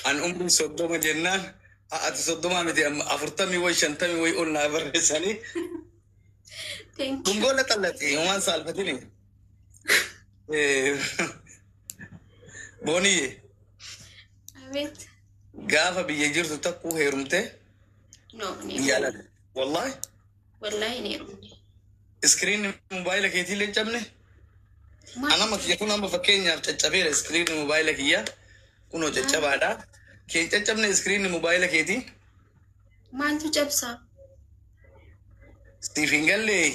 An umri soddoma jennaan ati soddoma miti afurtamii way shantamii way ol naa barreessanii Tungola xallati waan saalfatini. Booniyye. Abeet. Gaafa biyya jirtu takkuu heerumte. No. Yaalala. Wallahi. Wallahi ni heerumne. Iskiriin mobaayila keetii illee cabne. Anama kiyya kun amma fakkeenyaaf caccabeera iskiriin mobaayila kiyya kunoo caccabaadha. Kee caccabne iskiriin mobaayila keetii. Maaltu cabsaa? Siif hin gallee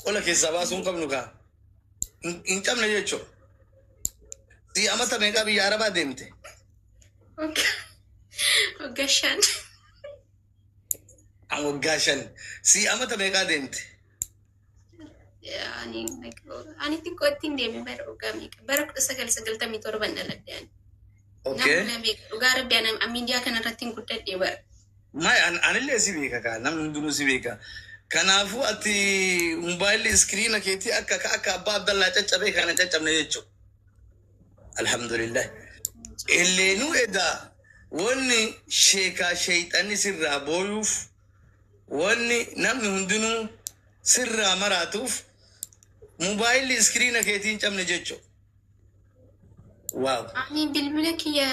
qola keessaa baasuun qabnu kaa. Hin cabne jechuudha. Si amata meeqaa biyya Arabaa deemte? Waggaa 5. An waggaa 5. Si amata meeqaa deemte? Ani xiqqoo ittiin deeme bara waggaa meeqa? Bara 1997 dhaladhe ani. Okay. Dhugaa Rabbi miidiyaa kanarratti hin guddadhe bara. Maay anillee si beeka kaa namni hundinuu si beeka. Kanaafuu ati mobaayilli iskiriina keetii akka abbaa Abdallaa caccabee kana caccabne jechuudha. Alhamdulillah. Illeenuu edaa wanni sheekaa sheeyxanni sirraa booyuuf wanni namni hundinuu sirraa maraatuuf mobaayilli iskiriina keetii hin cabne jechuudha. Waaw. Ani bilbila kiyya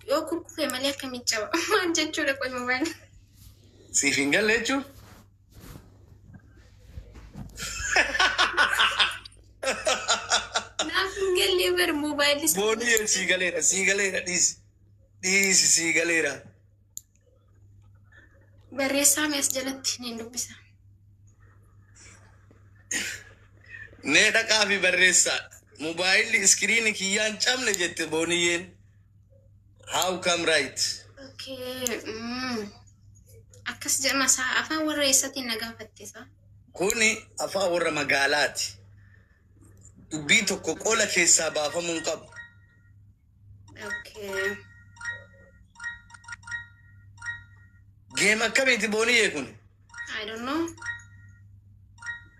yoo kukkufee malee akkamiin caba? Maal jechuudha qoy mobaayilli? Siif hin galle jechuudha. Naaf hin galle bar mobaayilli. Booniyee sii galeera dhiisi sii galeera. Barreessaa mees jalatti ni dubbisa. Nee dhaqaa fi barreessaa. Mobaayilli iskiriini kiyyaan cabne jette booniyyeen. How come right? Okay. Akkas jedhama isaa afaan warra eessatti na gaafattisa. Kuni afaan warra magaalaati. Dubbii tokko qola keessaa baafamuu hin qabu. Okay. Geema akkamiiti booniyyee kun? I don't know.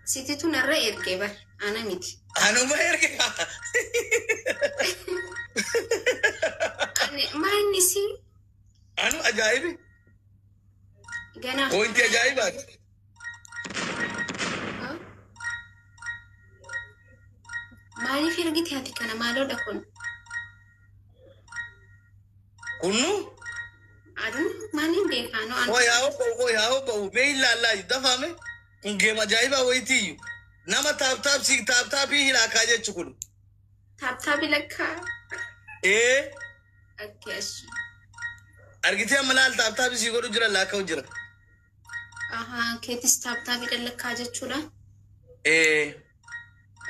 Sititu narra ergee bar ana miti. Anuma erge. Maanni si? Anu ajaa'ibi. Ganaaf. Wanti ajaa'ibaati. Maaliif ergite ati kana maaloodha kun? Kunnu? Aduu maaliin beekaano? Oyaa obba'u mee ilaallaa dafame kun geema ajaa'ibaa wayitiiyyu. Nama taaptaabii hilaakaa jechu kun. Taaptaabii lakkaa? Akkeeshi. Argitee amma laal taaptaabii sii godhu jira laaka'u jira. Keetis taaptaabii lakkaa jechuudha?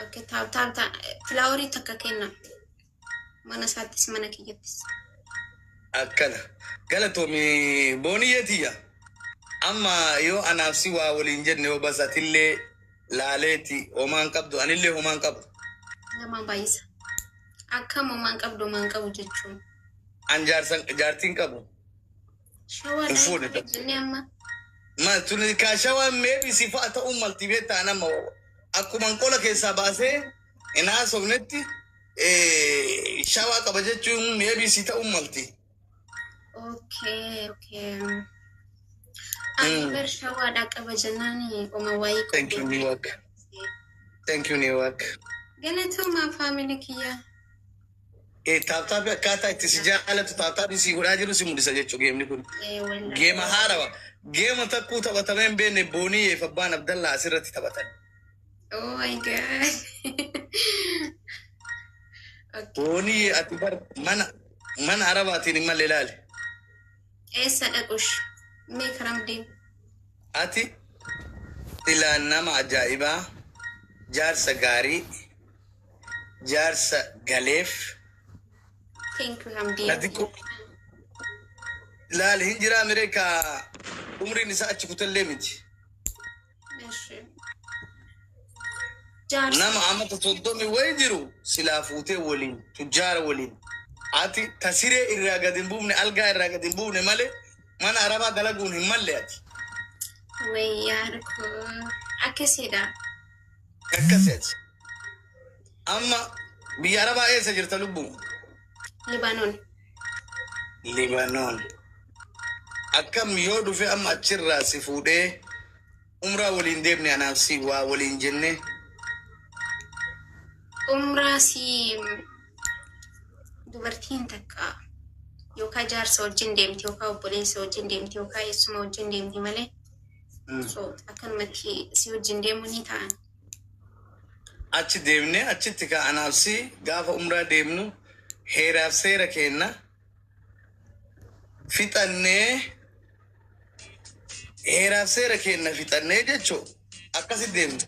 Okay, filaaworii takka kenna. Mana isaattis mana kiyyattis. Akkana. Galatoomii booniyyeetiyya. Amma yoo anaaf si waa waliin jenne yoo basatillee laaleeti homaan qabdu anillee homaan qabu. Lamaan baay'isa. Akkam homaan qabdu homaan qabu jechuun. An jaartiin qabu. Shawaa jennee amma. Tuni kaa shawaa meebi si fa'a ta'uu malti beektaa nama akkuman qola keessaa baasee inaa sobnetti shawaa qaba jechuun meebi si ta'uu malti. Okay. Ani bar shawaadhaa qaba jennaan oma waayee qophii. Thank you Neewak. Galatooma faamilii kiyya. Taaptaabii akkaataa itti si jaalatu taaptaabii si godhaa jiru si mul'isa jechuudha geemni kun. Geema haarawa. Geema takkuu taphatamee hin beekne booniyee fi abbaan Abdallaa asirratti taphatan. Oh my god. Booniyee ati bar mana Arabaatiin hin malle ilaale. Eessa dhaqush? Mee karam deemu? Ati ilaan nama ajaa'ibaa, jaarsa gaarii, jaarsa galeef. Thank you Hamdee. Ilaali hin jiraa Ameerikaa umriin isaa achi kutallee miti. Nama amata 30 wayi jiru silaa fuutee waliin tujjaara waliin. Ati tasiree irraa gad hin buufne algaa irraa gad hin buufne malee mana Arabaa dalaguun hin malle ati. Wayyaar koo akkasidha. Akkasiti. Amma biyya Arabaa eessa jirta lubbuun? Libaanoon. Libanon. Akkam yoo dhufe amma achirraa si fuudhee umraa waliin deemne anaaf si waa waliin jenne. Umraa si dubartiin takka yookaan jaarsa wajjin deemti yookaan obboleessa wajjin deemti yookaan eessuma wajjin deemti malee. So akkanumatti si wajjin deemu ni ta'an. Achi deemne achitti ka anaaf si gaafa umraa deemnu heeraaf seera kenna fixannee heeraaf seera kenna fixannee jechuu akkasi deemnu.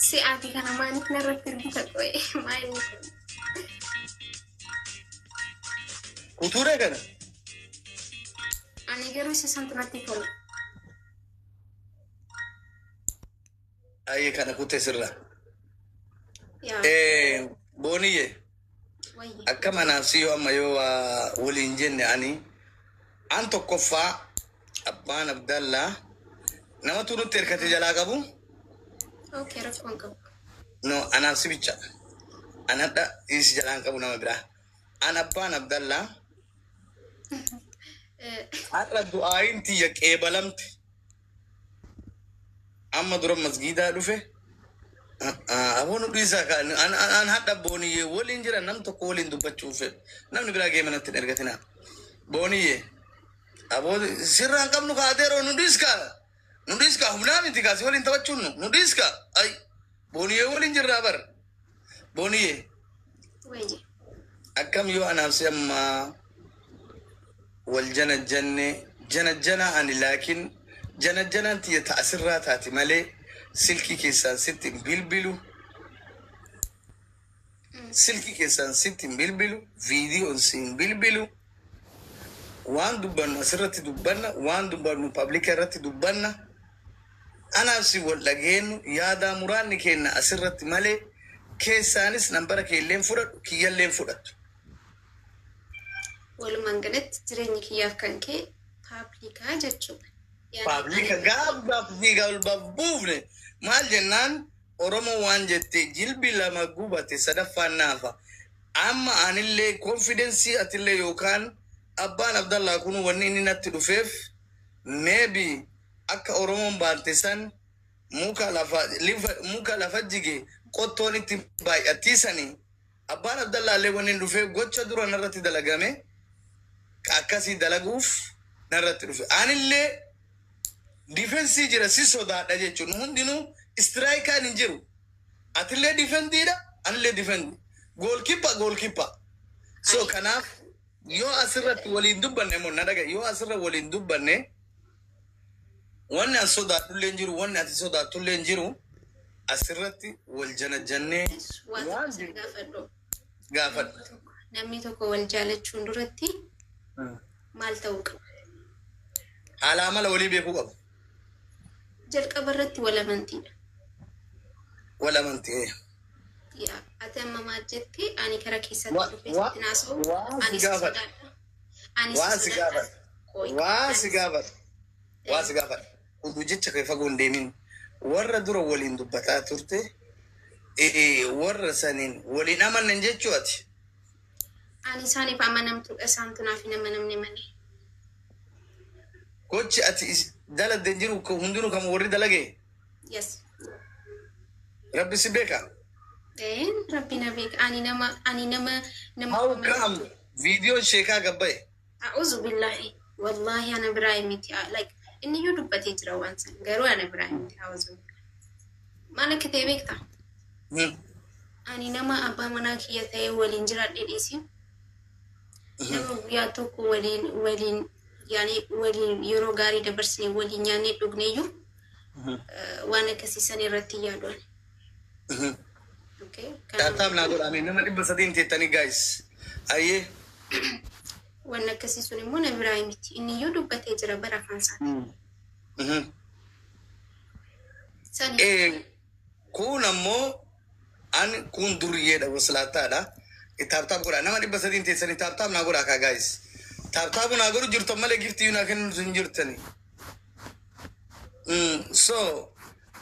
Si ati kana maaliif narratti hirgita qo'e maali? Kutuuree kana. Ani garuu isa santumatti tola. Ayyee kana kutee sirra. Yaa Booniyye wayye. akka manaaf si yoo amma yoo waliin jenne ani an tokkoffaa abbaan Abdallaa namatu nutti hirkate jalaa qabu. Okay, rakkoon qabu. No, anaaf si bicha. An hadha isi jalaan qabu nama biraa. An abbaan Abdallaa har'a du'aayin tiyya qeebalamte. Amma dura masgiidaa dhufe. Aboon dhiisaa kaan an hadha booniyyee waliin jira nam tokko waliin dubbachuuf namni biraa gee manatti hin ergatinaa. Booniyyee aboon sirraan qabnu kaateeroo nu dhiiska humnaa miti kaasi waliin taphachuun nu dhiiska. Ay booniyyee waliin jirraa bar. Booniyyee Wayye. akkam yoo anaaf si amma wal janajjana ani laakiin janajjanaan tiyya ta'asirraa taati malee silkii keessaan sitti hin bilbilu. Silkii keessaan sitti hin bilbilu. Viidiyoon si hin bilbilu. Waan dubbannu asirratti dubbanna. Waan dubbannu pablika irratti dubbanna. Anaaf si wal dhageenyu yaadaa muraanni kenna asirratti malee keessaanis nambara keelleen fudhadhu kiyyalleen fudhattu. Walumaan galatti jireenyi kiyyaaf kan kee paablikaa jechuudha. Pablika gaabbaaf fiigaa ol babbuufne maal jennaan Oromoo waan jette jilbi lama gubate sadaffaan naafa. Amma anillee konfidensii atillee yookaan abbaan Abdallaa kun wanni inni natti dhufeef maybe akka Oromoon baante san muka lafa jige qottoon itti baay'attiisanii abbaan Abdallaa illee wanni dhufeef gocha dura narratti dalagame akkasii dalaguuf narratti dhufe. Anillee difensii jira si sodaadha jechuun hundinuu istraayikaan hin jiru. Atillee difendiidha anillee difendi. Goolkippa. So kanaaf yoo asirratti waliin dubbanne immoo na dhaga yoo asirra waliin dubbanne wanni an sodaadhullee hin jiru wanni ati sodaadhullee hin jiru asirratti wal janajjannee Waan gaafadhu. gaafadha. Namni tokko wal jaalachuun duratti maal ta'uu qaba? Haala amala walii beekuu qabu. Jalqaba irratti wal amantiidha. Wal amantii. Yaa ati amma maal jettee ani kara keessatti dhufee sitti naasa'u ani sodaadha. Waan si gaafadha. Waan si gaafadha. Utuu jecha kee fagoo hin deemin. Warra dura waliin dubbataa turte warra saniin waliin amanan jechuu ati. Ani isaaniif amanamtuudha isaantu naaf hin amanamne malee. Gochi ati dalagde jiru hundinuu kan warri dalage Yes. Rabbi si beeka. Rabbi na beeka. Ani nama How come viidiyoon sheekaa gabbaye? A'udhu billahi. Wallahi ana biraa miti. Like inni yoo dubbatee jira waan san garuu ana biraa miti. A'udhu billahi. Maal akka ta'e beektaa? Ani nama abbaa manaa kiyya ta'ee waliin jiraadhee dhiisi. Nama guyyaa tokko waliin yeroo gaarii dabarsine waliin nyaannee dhugneeyyuu waan akkasiisan irratti yaaduun. Taataaf naa godhame nama 300 teettanii guys. Ayyee. Waan akkasii sun immoo na biraa miti. Inni yoo dubbatee jira bara afaan isaati. Kun ammoo an kun duriyyeedha waslaataadha. Taaptaap godha nama 300 teessanii taaptaap naa godha kaa guys. Taaptaapu naa godhu jirtan malee giftii naa kennu hin jirtani. So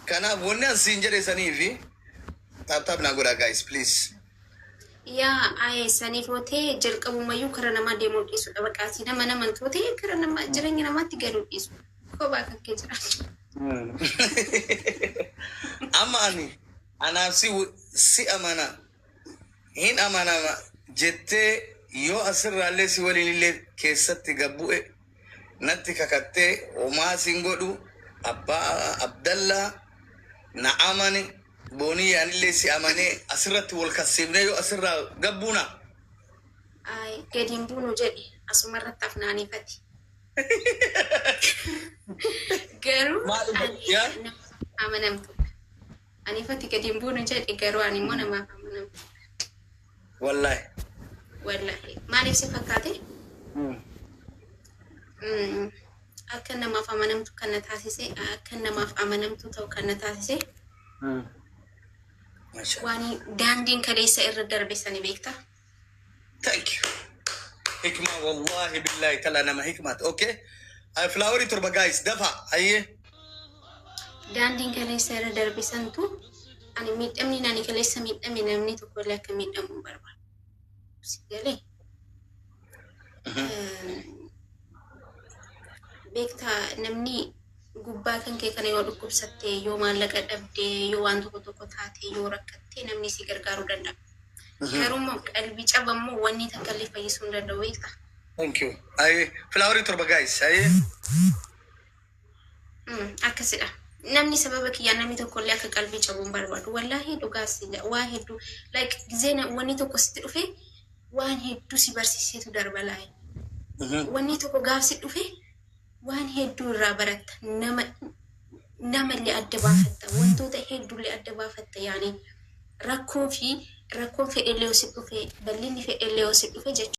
kanaaf wanni an siin jedhe sanii fi taaptaap naa godha guys please. yaa ay sanii footee jalqabumayyuu kara namaa deemuu dhiisudha. Baqaati nama footee kara namaa jireenya namaatti galuu dhiisu. Kophaa kakkee jira. Amma anaaf si amana hin amanama jettee yoo asirraallee si waliinillee keessatti gabbu'e natti kakattee homaa sin godhu abbaa Abdallaa na amane boonii yaanillee si amanee asirratti wal kassiifnee yoo asirraa gabbuuna. Ay gadiin buunu jedhe asumarratti afnaaniifati. Garuu amanamtu. Anifati gadiin buunu jedhe garuu ani immoo namaaf amanamtu. Wallahi. Maaliif si fakkaate? Akka namaaf amanamtu kan na taasise, akka namaaf amanamtu ta'u kan na taasise. Waan daandiin kaleessa irra darbe sani beektaa? Thank you. Hikma wallahi billahi tala nama hikmat. Okay. Flowery turba guys dafa ayye. Daandiin kaleessa irra darbe santu ani miidhamni nani kaleessa miidhame namni tokko illee akka miidhamu barbaada. Sigalee. Beektaa namni gubbaa kan kee kana yoo dhukkubsattee yoo maallaqa dhabdee yoo waan tokko taatee yoo rakkattee namni si gargaaruu danda'a. Garuu qalbii cabammoo wanni takka illee fayyisuu hin danda'u beektaa. Thank you. Ayye Flowery turba guys ayye. Akkasidha. Namni sababa kiyyaan namni tokko illee akka qalbii cabuun barbaadu. Wallahi dhugaas waa hedduu like gizeen wanni tokko sitti dhufe waan hedduu si barsiisetu darba laa'e. Wanni tokko gaaf si dhufe waan hedduu irraa baratta. Namallee adda baafatta. Wantoota hedduullee adda baafatta yaani rakkoon fedhellee si dhufe bal'inni fedhellee si dhufe jechuudha.